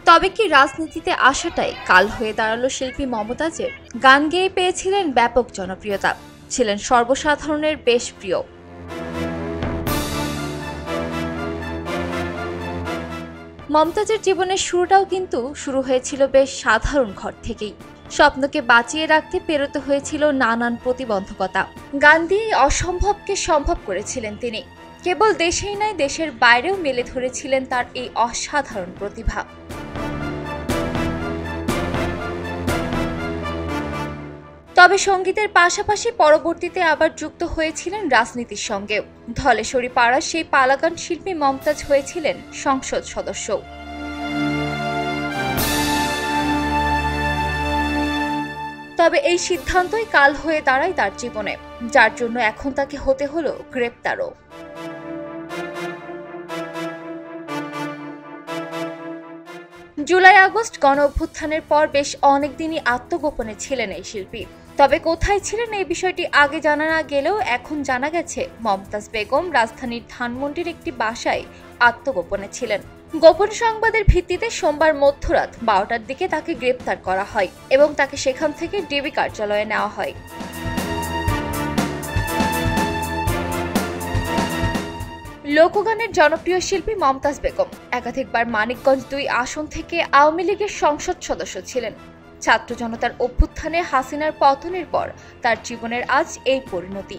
তবে কি রাজনীতিতে আসাটাই কাল হয়ে দাঁড়ালো শিল্পী মমতাজের? গান গেয়ে পেয়েছিলেন ব্যাপক জনপ্রিয়তা, ছিলেন সর্বসাধারণের বেশ প্রিয়। মমতাজের জীবনের শুরুটাও কিন্তু শুরু হয়েছিল বেশ সাধারণ ঘর থেকেই। স্বপ্নকে বাঁচিয়ে রাখতে পেরোতে হয়েছিল নানান প্রতিবন্ধকতা। গান দিয়েই অসম্ভবকে সম্ভব করেছিলেন তিনি। কেবল দেশেই নয়, দেশের বাইরেও মেলে ধরেছিলেন তার এই অসাধারণ প্রতিভা। তবে সঙ্গীতের পাশাপাশি পরবর্তীতে আবার যুক্ত হয়েছিলেন রাজনীতির সঙ্গেও। ধলেশ্বরী পাড়ার সেই পালাগান শিল্পী মমতাজ হয়েছিলেন সংসদ সদস্য। তবে এই সিদ্ধান্তই কাল হয়ে দাঁড়ায় তার জীবনে, যার জন্য এখন তাকে হতে হলো গ্রেপ্তারও। জুলাই আগস্ট গণ অভ্যুত্থানের পর বেশ অনেকদিনই আত্মগোপনে ছিলেন এই শিল্পী। তবে কোথায় ছিলেন এই বিষয়টি আগে জানা না গেলেও এখন জানা গেছে মমতাজ বেগম রাজধানীর ধানমন্ডির একটি বাসায় আত্মগোপনে ছিলেন। গোপন সংবাদের ভিত্তিতে সোমবার মধ্যরাত 12টার দিকে তাকে গ্রেপ্তার করা হয় এবং তাকে সেখান থেকে ডিবি কার্যালয়ে নেওয়া হয়। লোকগানের জনপ্রিয় শিল্পী মমতাজ বেগম একাধিকবার মানিকগঞ্জ 2 আসন থেকে আওয়ামী লীগের সংসদ সদস্য ছিলেন। ছাত্র জনতার অভ্যুত্থানে হাসিনার পতনের পর তার জীবনের আজ এই পরিণতি।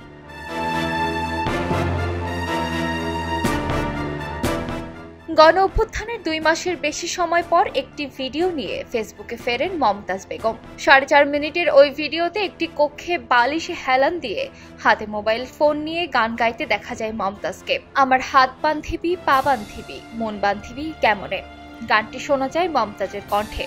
গণ অভ্যুত্থানের 2 মাসের বেশি সময় পর একটি ভিডিও নিয়ে ফেসবুকে ফেরেন মমতাজ বেগম। 4.5 মিনিটের ওই ভিডিওতে একটি কক্ষে বালিশে হেলান দিয়ে হাতে মোবাইল ফোন নিয়ে গান গাইতে দেখা যায় মমতাজকে। আমার হাত বান্ধিবি, পা বান্ধিবি, মন বান্ধিবি কেমনে, গানটি শোনা যায় মমতাজের কণ্ঠে।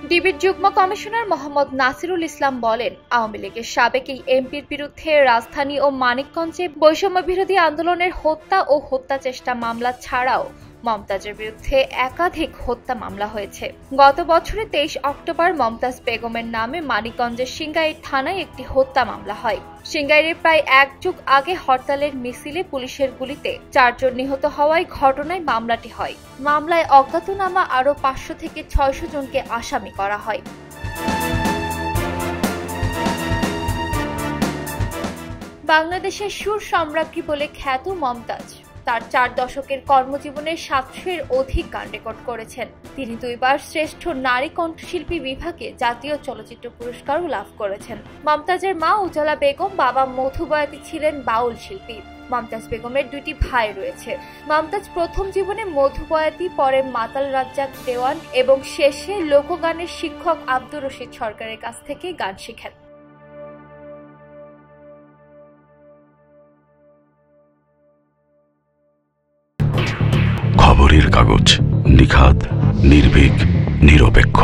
ডিবির যুগ্ম কমিশনার মোহাম্মদ নাসিরুল ইসলাম বলেন, আওয়ামী লীগের সাবেক এই এমপির বিরুদ্ধে রাজধানী ও মানিকগঞ্জে বৈষম্য বিরোধী আন্দোলনের হত্যা ও হত্যা চেষ্টা মামলা ছাড়াও মমতাজের বিরুদ্ধে একাধিক হত্যা মামলা হয়েছে। গত বছরের 23 অক্টোবর মমতাজ বেগমের নামে মানিকগঞ্জের সিংগাইর থানায় একটি হত্যা মামলা হয়। সিংগাইরে প্রায় 1 যুগ আগে হরতালের মিছিলে পুলিশের গুলিতে 4 জন নিহত হওয়ায় ঘটনায় মামলাটি হয়। মামলায় অজ্ঞাতনামা আরও 500 থেকে 600 জনকে আসামি করা হয়। বাংলাদেশের সুর সম্রাজ্ঞী বলে খ্যাত মমতাজ তার 4 দশকের কর্মজীবনে 700-এর অধিক গান রেকর্ড করেছেন। তিনি 2 বার শ্রেষ্ঠ নারী কণ্ঠশিল্পী বিভাগে জাতীয় চলচ্চিত্র পুরস্কারও লাভ করেছেন। মমতাজের মা উজালা বেগম, বাবা মধু বয়াতি ছিলেন বাউল শিল্পী। মমতাজ বেগমের 2টি ভাই রয়েছে। মমতাজ প্রথম জীবনে মধু বয়াতি, পরে মাতাল রাজ্জাক দেওয়ান এবং শেষে লোকগানের শিক্ষক আব্দুর রশিদ সরকারের কাছ থেকে গান শিখেন। খবরের কাগজ, নিখাত, নির্ভীক, নিরপেক্ষ।